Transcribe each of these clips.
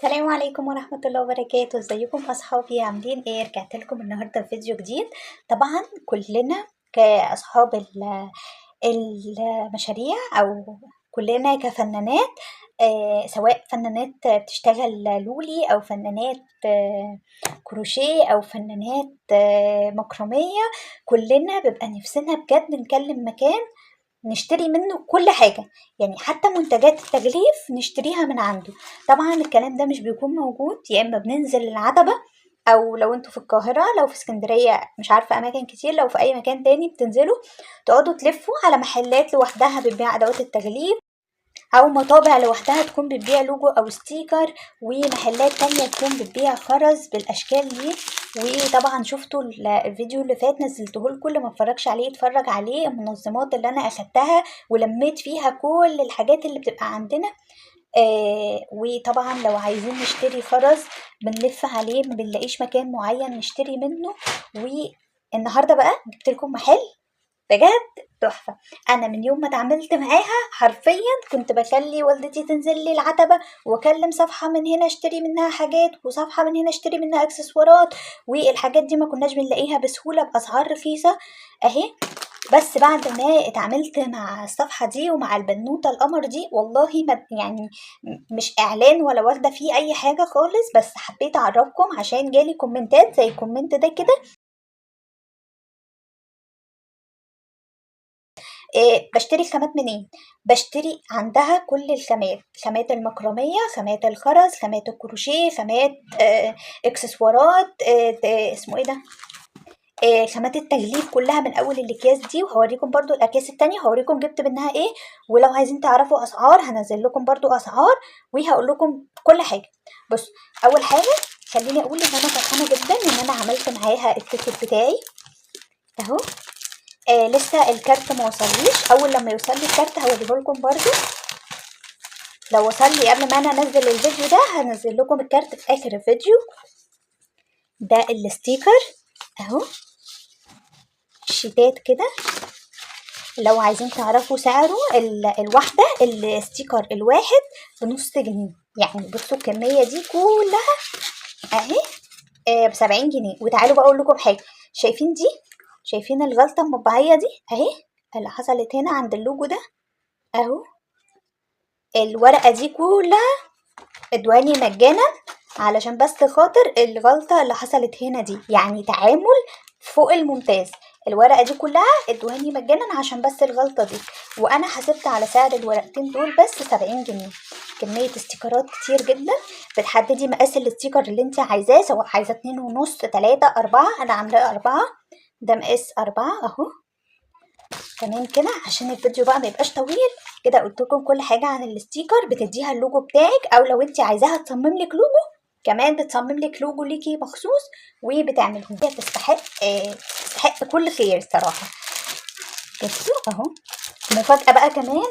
السلام عليكم ورحمة الله وبركاته. ازيكم اصحابي عاملين ايه؟ رجعت لكم النهارده بفيديو جديد. طبعا كلنا كاصحاب المشاريع او كلنا كفنانات، سواء فنانات بتشتغل لولي او فنانات كروشيه او فنانات مكرمية. كلنا بيبقى نفسنا بجد نكلم مكان نشتري منه كل حاجة، يعني حتى منتجات التغليف نشتريها من عنده. طبعا الكلام ده مش بيكون موجود، يا اما بننزل العتبة، او لو انتوا في القاهرة، لو في اسكندرية مش عارفة اماكن كتير، لو في اي مكان تاني بتنزلوا تقعدوا تلفوا على محلات لوحدها بتبيع ادوات التغليف، او مطابع لوحدها تكون بتبيع لوجو او ستيكر، ومحلات تانية تكون بتبيع خرز بالاشكال دي. وطبعا شفتوا الفيديو اللي فات نزلته لكم، اللي ما اتفرجش عليه اتفرج عليه، المنظمات اللي انا اخدتها ولميت فيها كل الحاجات اللي بتبقى عندنا. وطبعا لو عايزين نشتري خرز بنلف عليه، ما بنلاقيش مكان معين نشتري منه. والنهارده بقى جبت لكم محل بجد تحفة. أنا من يوم ما اتعاملت معاها حرفيا كنت بخلي والدتي تنزل لي العتبة وأكلم صفحة من هنا اشتري منها حاجات، وصفحة من هنا اشتري منها اكسسوارات، والحاجات دي ما كناش بنلاقيها بسهولة بأسعار رخيصة اهي. بس بعد ما اتعاملت مع الصفحة دي ومع البنوتة القمر دي، والله ما يعني مش اعلان ولا واخدة فيه اي حاجة خالص، بس حبيت اعرفكم عشان جالي كومنتات زي الكومنت ده كده. باشتري الخامات منين؟ باشتري عندها كل الخامات، خامات المكرمية، خامات الخرز، خامات الكروشيه، خامات اكسسوارات، اسمه ايه ده، خامات التغليف كلها من اول الاكياس دي. وهوريكم برضو الاكياس التانية، هوريكم جبت منها ايه، ولو عايزين تعرفوا اسعار هنزل لكم برضو اسعار، وهقول لكم كل حاجة. بص، اول حاجة خليني اقول ان انا فرحانة جدا ان انا عملت معاها التيكت بتاعي اهو. لسه الكارت ما وصليش، اول لما يوصل لي الكارت هوريه لكم برضو. لو وصل لي قبل ما انا انزل الفيديو ده هنزل لكم الكارت في اخر الفيديو. ده الستيكر اهو، شيتات كده. لو عايزين تعرفوا سعره، الواحدة الستيكر الواحد ب0.5 جنيه، يعني بصوا الكمية دي كلها اهي ب70 جنيه. وتعالوا بقى اقول لكم حاجة، شايفين دي؟ شايفين الغلطة المطبعية دي اهي اللي حصلت هنا عند اللوجو ده اهو؟ الورقة دي كلها ادواني مجانا علشان بس خاطر الغلطة اللي حصلت هنا دي، يعني تعامل فوق الممتاز. الورقة دي كلها ادواني مجانا عشان بس الغلطة دي، وانا حسبت على سعر الورقتين دول بس 70 جنيه. كمية استيكرات كتير جدا، بتحددي مقاس الاستيكر اللي انت عايزاه، سواء عايزة 2.5 3 4، انا عاملاه 4، ده مقاس 4 اهو. تمام كده عشان الفيديو بقى ما يبقاش طويل كده، قلت لكم كل حاجه عن الستيكر. بتديها اللوجو بتاعك، او لو انت عايزاها تصمم لك لوجو كمان بتصمم لك لوجو ليكي مخصوص وبتعمله. هي تستحق تستحق كل خير الصراحه. بصوا اهو، مفاجاه بقى كمان،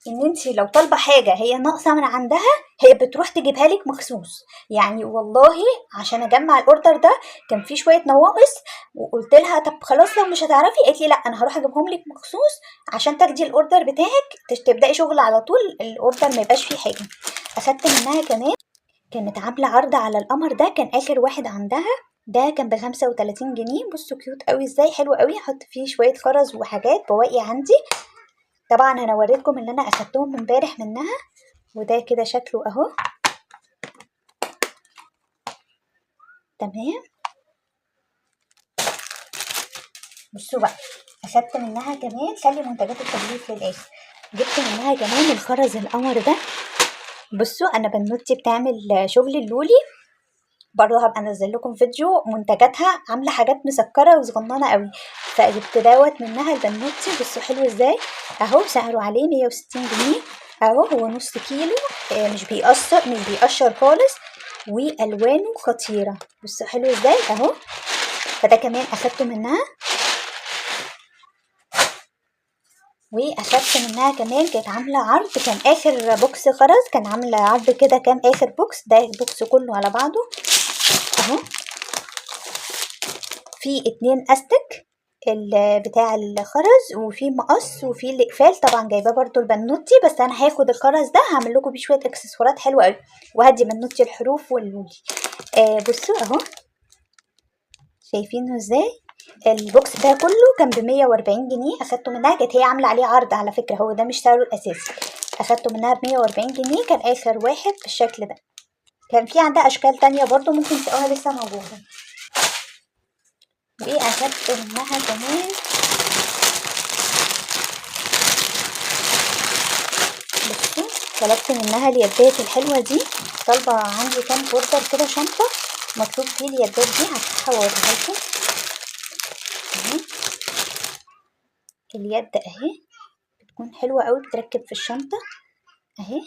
ان انت لو طالبه حاجه هي ناقصه من عندها هي بتروح تجيبها لك مخصوص. يعني والله عشان اجمع الاوردر ده كان في شويه نواقص، وقلت لها طب خلاص لو مش هتعرفي، قالت لي لا انا هروح اجيبهم لك مخصوص عشان تاخدي الاوردر بتاعك تبداي شغل على طول، الاوردر ما يبقاش فيه حاجه. اخدت منها كمان، كانت عامله عرض على القمر ده، كان اخر واحد عندها، ده كان ب35 جنيه. بصوا كيوت قوي ازاي، حلو قوي، احط فيه شويه خرز وحاجات بواقي عندي. طبعا انا وريتكم اللي انا اخدتهم امبارح منها، وده كده شكله اهو. تمام، بصوا بقى، اخدت منها كمان، خلي منتجات التغليف للاخر، جبت منها كمان الخرز القمر ده. بصوا انا بنوتي بتعمل شغل اللولي، برضه هبقى انزل لكم فيديو منتجاتها، عامله حاجات مسكره وصغننه قوي، فجبت دوت منها البنوتي. بصوا حلو ازاي اهو، سعره عليه 160 جنيه اهو، هو نص كيلو، مش بيقشر خالص، والوانه خطيره. بصوا حلو ازاي اهو، فده كمان اخدته منها. واخدت منها كمان، كانت عامله عرض، كان اخر بوكس خرز كان عامله عرض كده، كان اخر بوكس، ده البوكس كله على بعضه اهو، في 2 استك بتاع الخرز، وفي مقص، وفي الاقفال طبعا جايباه برضو البنوتي، بس انا هاخد الخرز ده هعمل لكم بيه شويه اكسسوارات حلوه قوي، وهدي بنوتي الحروف واللولي. بصوا اهو، شايفينه ازاي؟ البوكس ده كله كان ب140 جنيه، اخدته منها، كانت هي عامله عليه عرض على فكره، هو ده مش سعره الاساسي، اخدته منها ب140 جنيه، كان اخر واحد بالشكل ده. كان في عندها اشكال تانية برضو ممكن تلاقوها لسه موجوده. واخدت منها كمان بصوا، طلبت منها اليدات الحلوه دي، طالبه عندي كام اوردر كده شنطه مطلوب فيه اليدات دي، هفتحها واوريها لكم. اليد اهي بتكون حلوه قوي، بتركب في الشنطه اهي،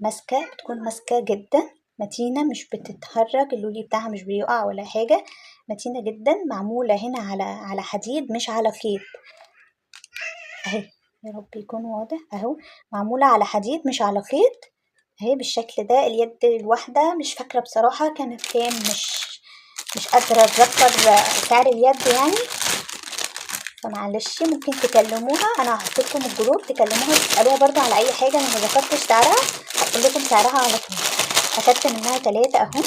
ماسكه، بتكون ماسكه جدا، متينه، مش بتتحرك، اللولي بتاعها مش بيقع ولا حاجه، متينه جدا، معموله هنا على حديد مش على خيط اهي، يا رب يكون واضح اهو، معموله على حديد مش على خيط اهي بالشكل ده. اليد الواحده مش فاكره بصراحه كانت كام، مش قادره اتذكر سعر اليد يعني، فمعلش ممكن تكلموها، انا هحط لكم الجروب تكلموها تسالوها برضو على اي حاجه، انا ما ذكرتش سعرها، هقول لكم سعرها على طول. اخدت منها 3 اهو،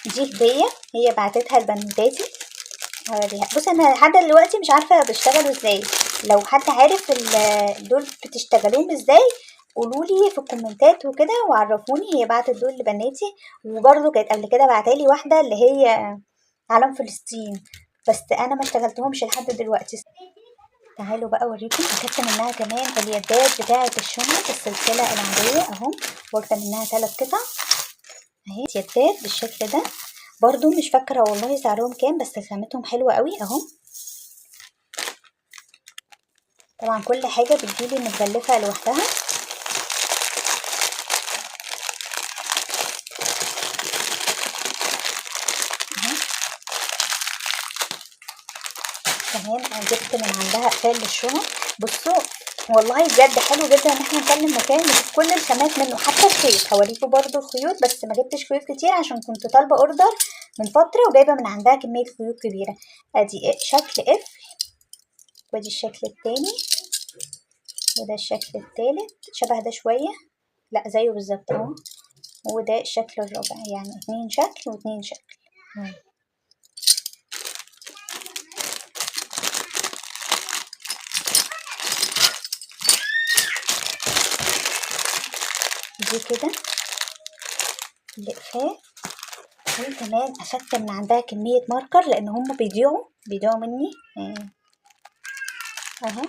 دي هديه هي بعتتها لبنوتاتي، هوريها. بص انا لحد دلوقتي مش عارفه بيشتغلوا ازاي، لو حد عارف دول بتشتغلوهم ازاي قولولي في الكومنتات وكده وعرفوني. هي بعتت دول لبناتي، وبرضو كانت قبل كده بعتالي واحده اللي هي علم فلسطين، بس انا ما اشتغلتهمش لحد دلوقتي. تعالوا بقى اوريكم، اخدت منها كمان اليدات بتاعه الشنط السلسله العاديه اهو، واخده منها 3 قطع اهي، يدات بالشكل ده، برضو مش فاكره والله سعرهم كام، بس خامتهم حلوه قوي اهو. طبعا كل حاجه بتجيلي متغلفه لوحدها اهو. كمان جبت من عندها اقفال للشنط، بصوا والله بجد حلو جدا ان احنا نكلم مكان نجيب كل الخامات منه، حتى الخيط هوريكم برضو الخيوط، بس ما جبتش خيوط كتير عشان كنت طالبه اوردر من فتره وجايبه من عندها كميه خيوط كبيره. ادي شكل قفل، وادي الشكل التاني، وده الشكل التالت شبه ده شويه، لا زيه بالظبط اهو، وده الشكل الرابع، يعني 2 شكل و2 شكل اهو. دي كده الاقفال. وكمان اخدت من عندها كمية ماركر لان هم بيضيعوا مني اهو،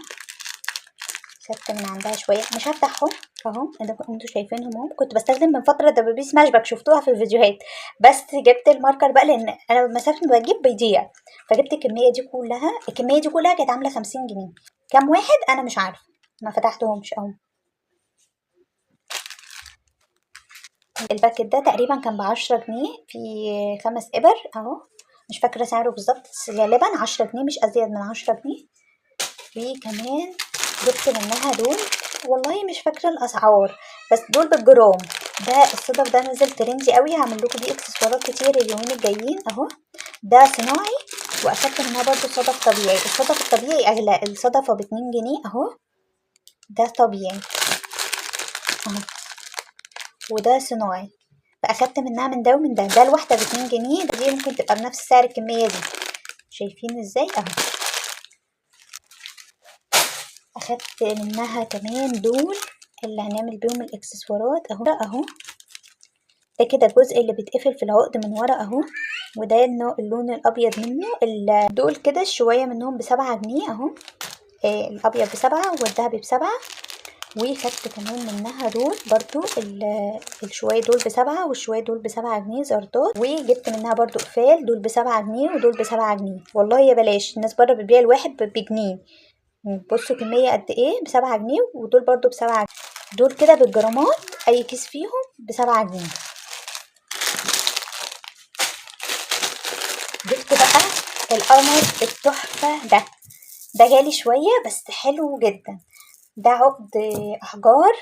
اخدت من عندها شوية مش هفتحهم اهو، انتوا شايفينهم اهو، كنت بستخدم من فترة دبابيس مشبك شفتوها في الفيديوهات، بس جبت الماركر بقى لان انا مسافة ما بجيب بيضيع، فجبت الكمية دي كلها، الكمية دي كلها كانت عاملة 50 جنيه، كام واحد انا مش عارفة، ما فتحتهمش اهو. الباكت ده تقريبا كان ب10 جنيه، في 5 إبر اهو، مش فاكرة سعره بالظبط بس غالبا 10 جنيه، مش أزيد من 10 جنيه. وكمان جبت منها دول، والله مش فاكرة الأسعار، بس دول بالجرام، ده الصدف ده نزل ترندي قوي، هعمل لكم بيه اكسسوارات كتير اليومين الجايين اهو. ده صناعي، واخدت منها برضو صدف طبيعي، الصدف الطبيعي اغلى، الصدفة ب2 جنيه اهو، ده طبيعي اهو، وده صناعي، فاخدت منها من ده ومن ده، ده الواحده ب2 جنيه، دي ممكن تبقى بنفس سعر الكميه دي، شايفين ازاي اهو. اخدت منها كمان دول اللي هنعمل بيهم الاكسسوارات اهو ده كده الجزء اللي بيتقفل في العقد من ورا اهو، وده اللون الابيض منه، دول كده شويه منهم ب7 جنيه اهو، الابيض ب7 والذهبي ب7. وخدت كمان منها دول برضو الشوية دول ب7 والشوية دول ب7 جنيه زردات، وجبت منها برضو قفال دول ب7 جنيه ودول ب7 جنيه، والله يا بلاش، الناس بره بتبيع الواحد بجنيه، بصوا كمية قد ايه، ب7 جنيه، ودول برضو ب7 جنيه، دول كده بالجرامات اي كيس فيهم ب7 جنيه. جبت بقى القمر التحفة ده غالي شوية بس حلو جدا، ده عقد احجار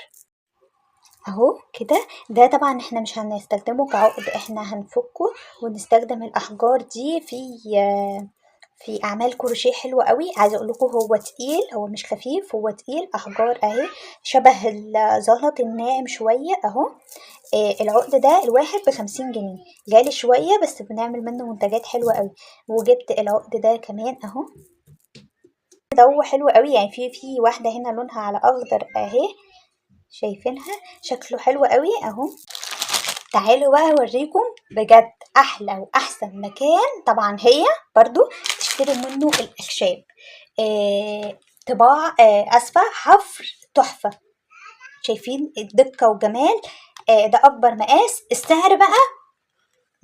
اهو كده. ده طبعا احنا مش هنستخدمه كعقد، احنا هنفكه ونستخدم الاحجار دي في اعمال كروشيه حلوه قوي. عايزه اقول لكم هو تقيل، هو مش خفيف، هو تقيل. احجار اهي شبه الزلط الناعم شويه اهو. العقد ده الواحد ب50 جنيه، غالي شويه بس بنعمل منه منتجات حلوه قوي. وجبت العقد ده كمان اهو، ده هو حلو قوي يعني. في واحده هنا لونها على اخضر اهي، شايفينها؟ شكله حلو قوي اهو. تعالوا بقى اوريكم بجد احلى واحسن مكان. طبعا هي برضو تشتري منه الاخشاب. طباع، اسفه، حفر تحفه. شايفين الدقه والجمال؟ ده اكبر مقاس. السعر بقى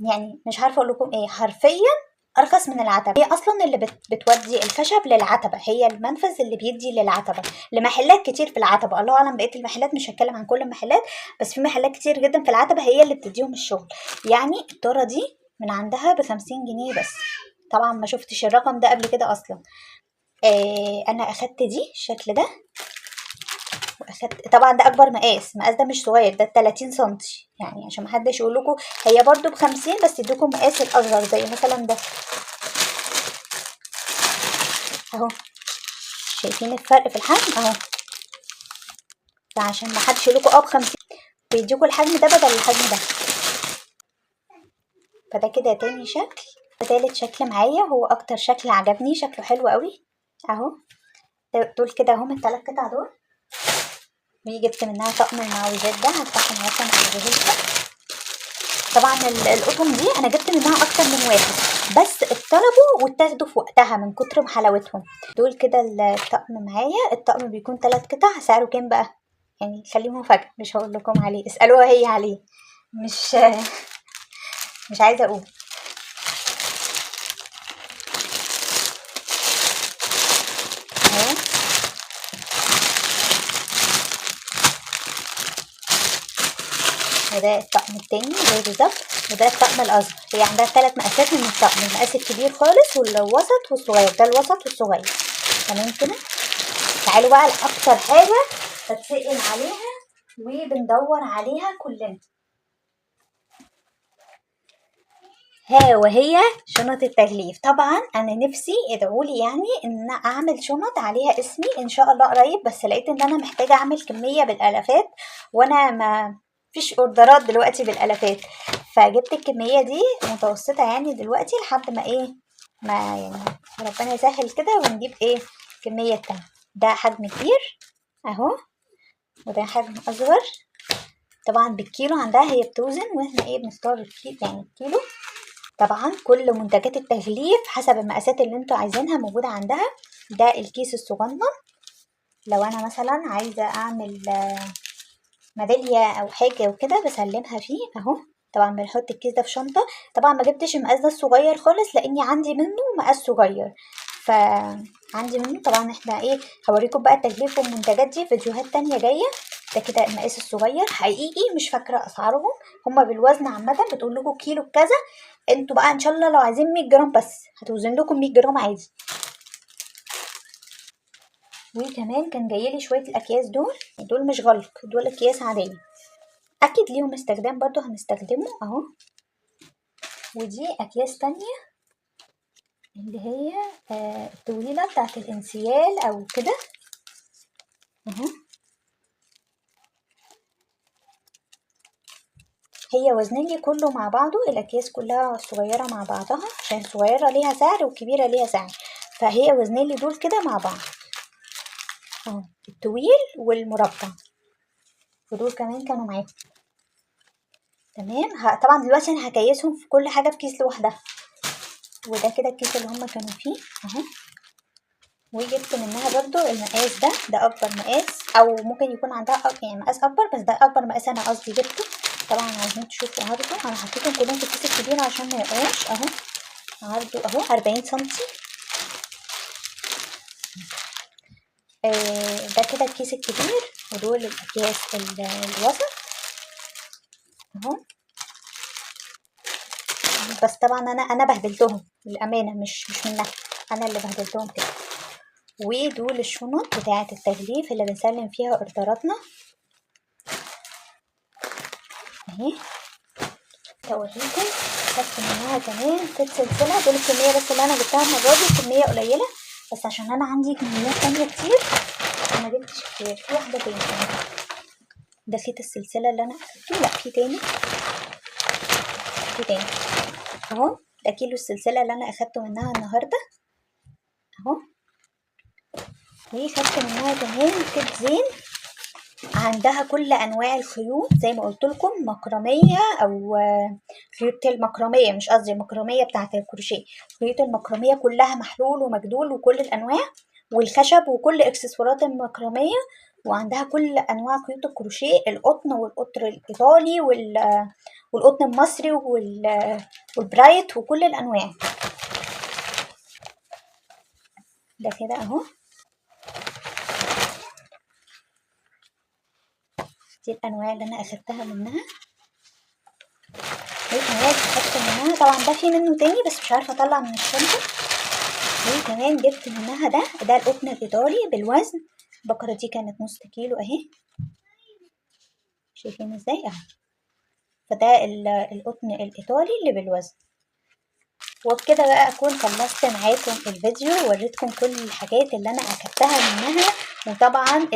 يعني مش عارفه اقول لكم ايه، حرفيا ارخص من العتبه. هي اصلا اللي بتودي الخشب للعتبه، هي المنفذ اللي بيدي للعتبه لمحلات كتير في العتبه. الله اعلم بقيه المحلات، مش هتكلم عن كل المحلات، بس في محلات كتير جدا في العتبه هي اللي بتديهم الشغل. يعني الطاره دي من عندها ب50 جنيه بس. طبعا ما شفتش الرقم ده قبل كده اصلا. انا اخدت دي الشكل ده، واخدت طبعا ده اكبر مقاس. المقاس ده مش صغير، ده 30 سنتي يعني، عشان محدش يقول لكم هي برضو ب50 بس يدوكم مقاس الاصغر زي مثلا ده اهو. شايفين الفرق في الحجم اهو؟ فعشان محدش يقول لكم ب50 بيديكوا الحجم ده بدل الحجم ده. فده كده تاني شكل. تالت شكل معايا هو اكتر شكل عجبني، شكله حلو قوي اهو. دول كده هم ال3 قطع دول. جبت منها طقم المعوذات ده، هفتحه معاكم اوريهولكم. طبعا القطن دي انا جبت منها اكتر من واحد، بس اتطلبوا واتاخدوا في وقتها من كتر ما حلاوتهم. دول كده الطقم معايا. الطقم بيكون 3 قطع. سعره كام بقى؟ يعني خليه مفاجأة، مش هقول لكم عليه، اسألوها هي عليه. مش مش عايزة اقول. اهو وده الطقم التاني زي بالظبط، وده الطقم الاصغر. هي عندها 3 مقاسات من الطقم، المقاس الكبير خالص والوسط والصغير، ده الوسط والصغير. تمام كده. تعالوا بقى لأكتر حاجة بتسأل عليها وبندور عليها كلنا، ها وهي شنط التغليف. طبعا انا نفسي ادعولي يعني ان اعمل شنط عليها اسمي ان شاء الله قريب، بس لقيت ان انا محتاجه اعمل كميه بالالافات، وانا ما فيش اوردرات دلوقتي بالالافات. فجبت الكميه دي متوسطه يعني دلوقتي لحد ما ايه، ما يعني ربنا يسهل كده ونجيب ايه كميه تانية. ده حجم كبير اهو، وده حجم اصغر. طبعا بالكيلو عندها هي بتوزن، واحنا ايه بنختار الكيلو يعني الكيلو. طبعا كل منتجات التغليف حسب المقاسات اللي انتوا عايزينها موجودة عندها. ده الكيس الصغنن، لو انا مثلا عايزة اعمل ميدالية او حاجة وكده بسلمها فيه اهو. طبعا بنحط الكيس ده في شنطة. طبعا ما جبتش المقاس ده الصغير خالص لاني عندي منه مقاس صغير، فعندي منه. طبعا احنا ايه هوريكم بقى التغليف والمنتجات دي فيديوهات تانية جاية. ده كده المقاس الصغير حقيقي، مش فاكرة اسعارهم. هما بالوزن عامة بتقول لكم كيلو بكذا. انتوا بقى ان شاء الله لو عايزين 100 جرام بس هتوزن لكم 100 جرام عادي. وكمان كان جايلي شوية الاكياس دول مش غلق، دول اكياس عادية، اكيد ليهم استخدام برضو هنستخدمه اهو. ودي اكياس تانية اللي هي الطويلة بتاعت الانسيال او كده اهو. هي وزنلي كله مع بعضه، الاكياس كلها صغيرة مع بعضها عشان صغيرة ليها سعر وكبيرة ليها سعر، فهي وزنلي دول كده مع بعض اهو، الطويل والمربع. ودول كمان كانوا معاهم. تمام. طبعا دلوقتي انا هكيسهم في كل حاجة في كيس لوحدها. وده كده الكيس اللي هما كانوا فيه اهو. وجبت منها برضو المقاس ده اكبر مقاس، او ممكن يكون عندها يعني مقاس اكبر، بس ده اكبر مقاس انا قصدي جبته. طبعا عايزين تشوفوا عرضه، انا حطيتهم كلهم في الكيس الكبير عشان ما يقعوش اهو. عرضه اهو 40 سنتي. ده كده الكيس الكبير، ودول الاكياس الوسط اهو. بس طبعا انا بهدلتهم للامانه، مش منها، انا اللي بهدلتهم كده. ودول الشنط بتاعه التغليف اللي بنسلم فيها اوردراتنا اهي اوريكم. خدت منها كمان 6 سلسلة. دول الكمية بس اللي انا جبتها المرة دي، كمية قليلة بس عشان انا عندي كميات تانية كتير فما جبتش كتير. في واحدة تاني كمان. ده خيط السلسلة اللي انا اخدته. لا في تاني اهو. ده كيلو السلسلة اللي انا اخدته منها النهاردة اهو. وخدت منها كمان خيط زين. عندها كل انواع الخيوط زي ما قلت لكم، مكرميه او خيوط المكرميه، مش قصدي المكرميه بتاعه الكروشيه، خيوط المكرميه كلها محلول ومجدول وكل الانواع، والخشب وكل اكسسوارات المكرميه. وعندها كل انواع خيوط الكروشيه، القطن والقطر الايطالي والقطن المصري والبرايت وكل الانواع. ده كده اهو. دي الانواع اللي انا اخدتها منها. كمان اخدت منها طبعا ده في منه تاني بس مش عارفه اطلع من الشنطه. وكمان جبت منها ده القطن الايطالي بالوزن. البقره دي كانت نص كيلو اهي، شايفين ازاي اهو. فده القطن الايطالي اللي بالوزن. وبكده بقى اكون خلصت معاكم الفيديو ووريتكم كل الحاجات اللي انا اخدتها منها. وطبعا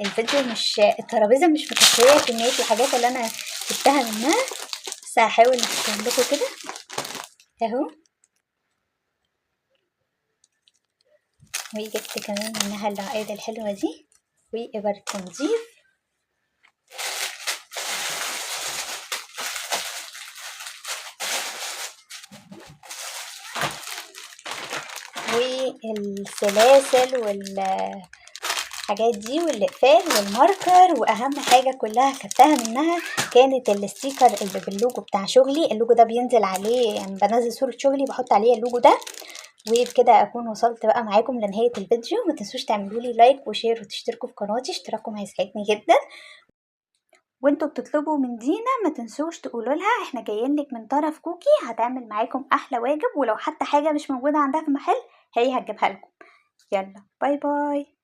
الفيديو مش، الترابيزه مش مكفيه كميه الحاجات اللي انا جبتها منها، بس هحاول احطهم لكم كده اهو. وجبت كمان منها العقاد الحلوة دي وإبر التنظيف. والسلاسل والحاجات دي والإقفال والماركر. وأهم حاجة كلها خدتها منها كانت الستيكر اللي باللوجو بتاع شغلي. اللوجو ده بينزل عليه، يعني بنزل صورة شغلي بحط عليه اللوجو ده. وبكده اكون وصلت بقى معاكم لنهاية الفيديو. ما تنسوش تعملوا لي لايك وشير وتشتركوا في قناتي، اشتراككم هيساعدني جدا. وانتوا بتطلبوا من دينا ما تنسوش تقولوا لها احنا جايين لك من طرف كوكي، هتعمل معاكم احلى واجب. ولو حتى حاجة مش موجودة عندها في المحل هي هتجيبها لكم. يلا باي باي.